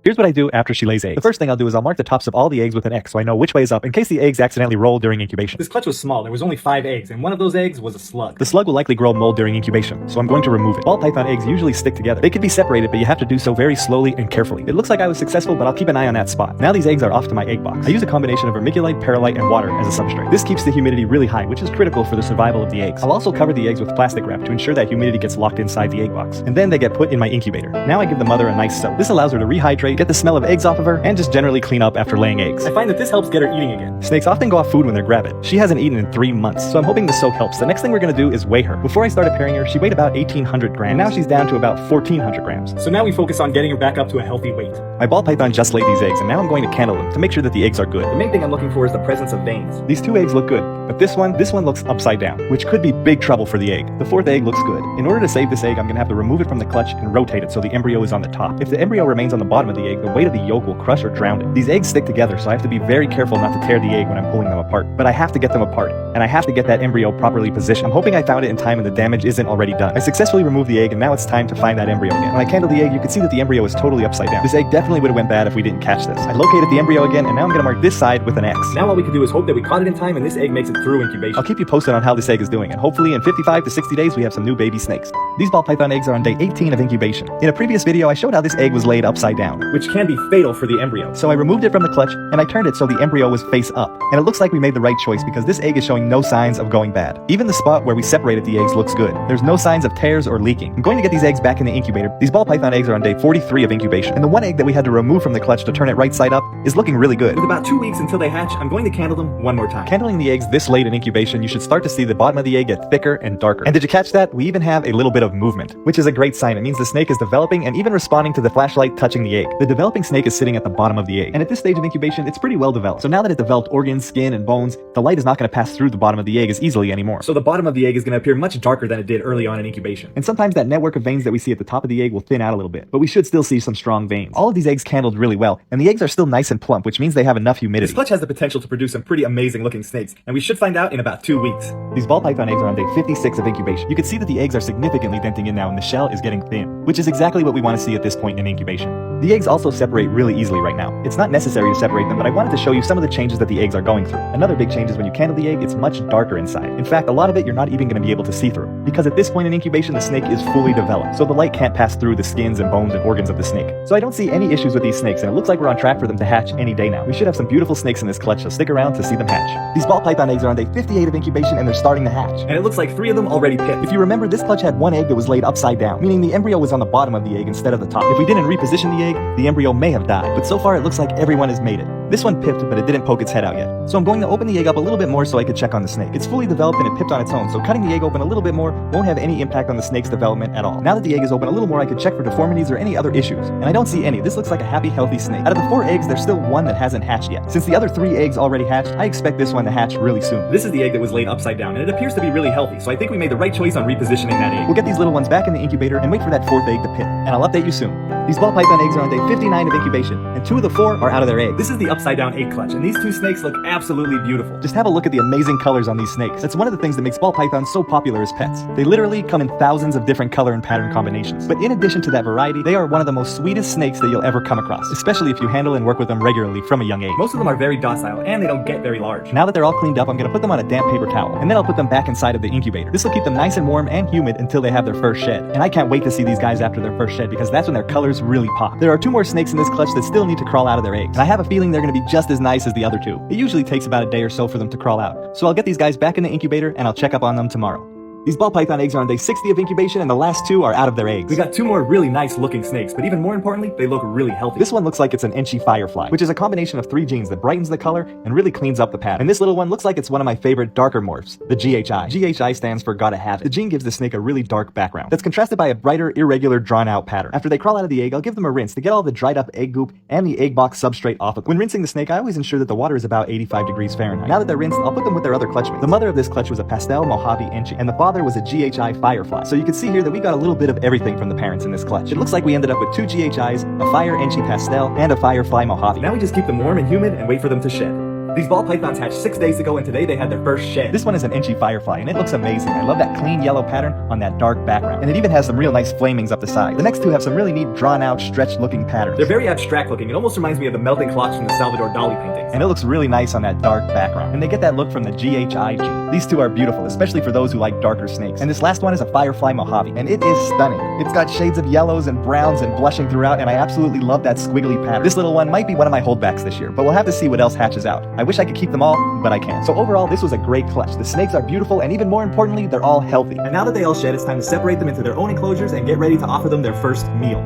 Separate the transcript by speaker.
Speaker 1: Here's what I do after she lays eggs. The first thing I'll do is I'll mark the tops of all the eggs with an X so I know which way is up in case the eggs accidentally roll during incubation.
Speaker 2: This clutch was small. There was only 5 eggs, and one of those eggs was a slug.
Speaker 1: The slug will likely grow mold during incubation, so I'm going to remove it. Ball python eggs usually stick together. They can be separated, but you have to do so very slowly and carefully. It looks like I was successful, but I'll keep an eye on that spot. Now these eggs are off to my egg box. I use a combination of vermiculite, perlite, and water as a substrate. This keeps the humidity really high, which is critical for the survival of the eggs. I'll also cover the eggs with plastic wrap to ensure that humidity gets locked inside the egg box. And then they get put in my incubator. Now I give the mother a nice soak. This allows her to rehydrate, get the smell of eggs off of her, and just generally clean up after laying eggs.
Speaker 2: I find that this helps get her eating again.
Speaker 1: Snakes often go off food when they're gravid. She hasn't eaten in 3 months, so I'm hoping the soak helps. The next thing we're gonna do is weigh her. Before I started pairing her, she weighed about 1,800 grams. Now she's down to about 1,400 grams.
Speaker 2: So now we focus on getting her back up to a healthy weight.
Speaker 1: My ball python just laid these eggs, and now I'm going to candle them to make sure that the eggs are good.
Speaker 2: The main thing I'm looking for is the presence of veins.
Speaker 1: These 2 eggs look good, but this one looks upside down, which could be big trouble for the egg. The 4th egg looks good. In order to save this egg, I'm gonna have to remove it from the clutch and rotate it so the embryo is on the top. If the embryo remains on the bottom of the egg, the weight of the yolk will crush or drown it. These eggs stick together, so I have to be very careful not to tear the egg when I'm pulling them apart. But I have to get them apart, and I have to get that embryo properly positioned. I'm hoping I found it in time and the damage isn't already done. I successfully removed the egg, and now it's time to find that embryo again. When I candle the egg, you can see that the embryo is totally upside down. This egg definitely would have went bad if we didn't catch this. I located the embryo again, and now I'm gonna mark this side with an X.
Speaker 2: Now all we can do is hope that we caught it in time and this egg makes it through incubation.
Speaker 1: I'll keep you posted on how this egg is doing, and hopefully in 55 to 60 days we have some new baby snakes. These ball python eggs are on day 18 of incubation. In a previous video, I showed how this egg was laid upside down,
Speaker 2: which can be fatal for the embryo.
Speaker 1: So I removed it from the clutch, and I turned it so the embryo was face up. And it looks like we made the right choice because this egg is showing no signs of going bad. Even the spot where we separated the eggs looks good. There's no signs of tears or leaking. I'm going to get these eggs back in the incubator. These ball python eggs are on day 43 of incubation, and the one egg that we had to remove from the clutch to turn it right side up is looking really good.
Speaker 2: With about 2 weeks until they hatch, I'm going to candle them one more time.
Speaker 1: Candling the eggs this late in incubation, you should start to see the bottom of the egg get thicker and darker. And did you catch that? We even have a little bit of movement, which is a great sign. It means the snake is developing and even responding to the flashlight touching the egg. The developing snake is sitting at the bottom of the egg, and at this stage of incubation, it's pretty well developed. So now that it developed organs, skin, and bones, the light is not going to pass through the bottom of the egg as easily anymore.
Speaker 2: So the bottom of the egg is going to appear much darker than it did early on in incubation.
Speaker 1: And sometimes that network of veins that we see at the top of the egg will thin out a little bit, but we should still see some strong veins. All of these eggs candled really well, and the eggs are still nice and plump, which means they have enough humidity.
Speaker 2: This clutch has the potential to produce some pretty amazing looking snakes, and we should find out in about 2 weeks.
Speaker 1: These ball python eggs are on day 56 of incubation. You can see that the eggs are significantly denting in now and the shell is getting thin, which is exactly what we want to see at this point in incubation. The eggs eggs also separate really easily right now. It's not necessary to separate them, but I wanted to show you some of the changes that the eggs are going through. Another big change is when you candle the egg, it's much darker inside. In fact, a lot of it you're not even going to be able to see through, because at this point in incubation, the snake is fully developed, so the light can't pass through the skins and bones and organs of the snake. So I don't see any issues with these snakes, and it looks like we're on track for them to hatch any day now. We should have some beautiful snakes in this clutch, so stick around to see them hatch. These ball python eggs are on day 58 of incubation, and they're starting to hatch.
Speaker 2: And it looks like 3 of them already pipped.
Speaker 1: If you remember, this clutch had 1 egg that was laid upside down, meaning the embryo was on the bottom of the egg instead of the top. If we didn't reposition the egg, the embryo may have died, but so far it looks like everyone has made it. This one pipped, but it didn't poke its head out yet. So I'm going to open the egg up a little bit more so I could check on the snake. It's fully developed and it pipped on its own, so cutting the egg open a little bit more won't have any impact on the snake's development at all. Now that the egg is open a little more, I could check for deformities or any other issues, and I don't see any. This looks like a happy, healthy snake. Out of the 4 eggs, there's still 1 that hasn't hatched yet. Since the other 3 eggs already hatched, I expect this one to hatch really soon.
Speaker 2: This is the egg that was laid upside down, and it appears to be really healthy, so I think we made the right choice on repositioning that egg.
Speaker 1: We'll get these little ones back in the incubator and wait for that 4th egg to pip, and I'll update you soon. These ball python eggs are on day 59 of incubation, and 2 of the 4 are out of their eggs.
Speaker 2: This is the upside down egg clutch, and these 2 snakes look absolutely beautiful.
Speaker 1: Just have a look at the amazing colors on these snakes. That's one of the things that makes ball pythons so popular as pets. They literally come in thousands of different color and pattern combinations. But in addition to that variety, they are one of the most sweetest snakes that you'll ever come across, especially if you handle and work with them regularly from a young age.
Speaker 2: Most of them are very docile, and they don't get very large.
Speaker 1: Now that they're all cleaned up, I'm going to put them on a damp paper towel, and then I'll put them back inside of the incubator. This will keep them nice and warm and humid until they have their first shed. And I can't wait to see these guys after their first shed, because that's when their colors really pop. There are 2 more snakes in this clutch that still need to crawl out of their eggs, and I have a feeling they're going to be just as nice as the other 2. It usually takes about a day or so for them to crawl out, so I'll get these guys back in the incubator and I'll check up on them tomorrow. These ball python eggs are on day 60 of incubation, and the last 2 are out of their eggs.
Speaker 2: We got 2 more really nice looking snakes, but even more importantly, they look really healthy.
Speaker 1: This one looks like it's an Enchi firefly, which is a combination of 3 genes that brightens the color and really cleans up the pattern. And this little one looks like it's one of my favorite darker morphs, the GHI. GHI stands for gotta have it. The gene gives the snake a really dark background that's contrasted by a brighter, irregular, drawn out pattern. After they crawl out of the egg, I'll give them a rinse to get all the dried up egg goop and the egg box substrate off of them. When rinsing the snake, I always ensure that the water is about 85 degrees Fahrenheit. Now that they're rinsed, I'll put them with their other clutchmates. The mother of this clutch was a pastel Mojave Enchi, and the father was a GHI firefly. So you can see here that we got a little bit of everything from the parents in this clutch. It looks like we ended up with 2 GHIs, a fire Enchi pastel, and a firefly Mojave.
Speaker 2: Now we just keep them warm and humid and wait for them to shed. These ball pythons hatched 6 days ago, and today they had their first shed.
Speaker 1: This one is an Enchi firefly, and it looks amazing. I love that clean yellow pattern on that dark background. And it even has some real nice flamings up the side. The next 2 have some really neat, drawn-out, stretched-looking patterns.
Speaker 2: They're very abstract looking. It almost reminds me of the melting clocks from the Salvador Dali paintings.
Speaker 1: And it looks really nice on that dark background. And they get that look from the GHI gene. These 2 are beautiful, especially for those who like darker snakes. And this last one is a firefly Mojave, and it is stunning. It's got shades of yellows and browns and blushing throughout, and I absolutely love that squiggly pattern. This little one might be one of my holdbacks this year, but we'll have to see what else hatches out. I wish I could keep them all, but I can't. So overall, this was a great clutch. The snakes are beautiful, and even more importantly, they're all healthy.
Speaker 2: And now that they all shed, it's time to separate them into their own enclosures and get ready to offer them their first meal.